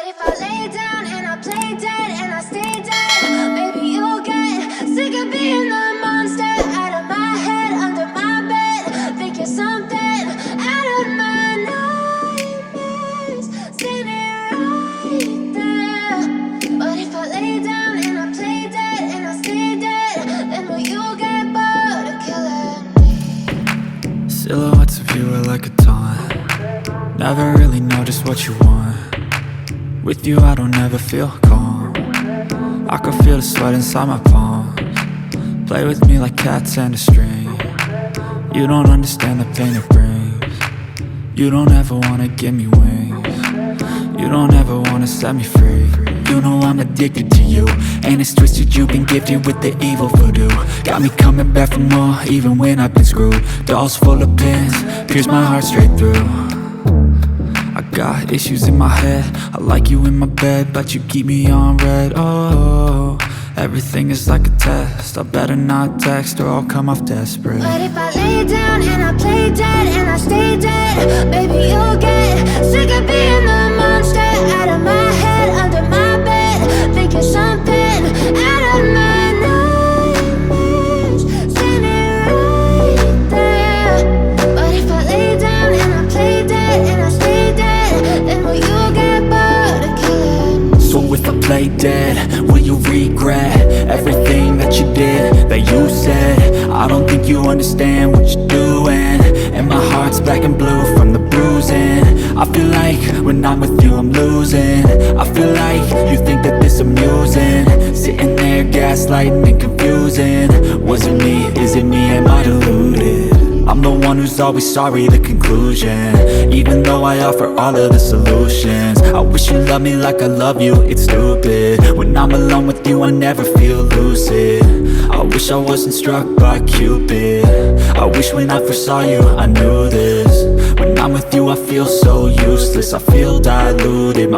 if I lay down and I play dead and I stay dead, maybe you'll get sick of being the monster out of my head, under my bed. Think you're something out of my nightmares, standing right there. But if I lay down and I play dead and I stay dead, then will you get bored of killing me? Silhouettes of you are like a taunt. Never really know just what you want. With you I don't ever feel calm. I can feel the sweat inside my palms. Play with me like cats and a string. You don't understand the pain it brings. You don't ever wanna give me wings. You don't ever wanna set me free. You know I'm addicted to you, and it's twisted, you've been gifted with the evil voodoo. Got me coming back for more, even when I've been screwed. Dolls full of pins, pierce my heart straight through. I got issues in my head, I like you in my bed, but you keep me on red. Oh, everything is like a test, I better not text or I'll come off desperate. But if I lay down and I play dead and I stay dead, baby you'll get sick of being the monster out of my head, under my bed. Think you're something out of my nightmares, standing right there. But if I lay down and I play dead and I stay dead, then will you get bored of killing me? So if I play dead, will you regret everything that you did, that you said? I don't think you understand what you're doing, and my heart's black and blue from the bruising. I feel like when I'm with you I'm losing. I feel like you think that this amusing, sitting there gaslighting and confusing. Was it me? Is it me? Am I deluded? I'm the one who's always sorry, the conclusion, even though I offer all of the solutions. I wish you loved me like I love you, it's stupid. When I'm alone with you I never feel lucid. I wish I wasn't struck by Cupid. I wish when I first saw you I knew this. When I'm with you I feel so useless, I feel diluted.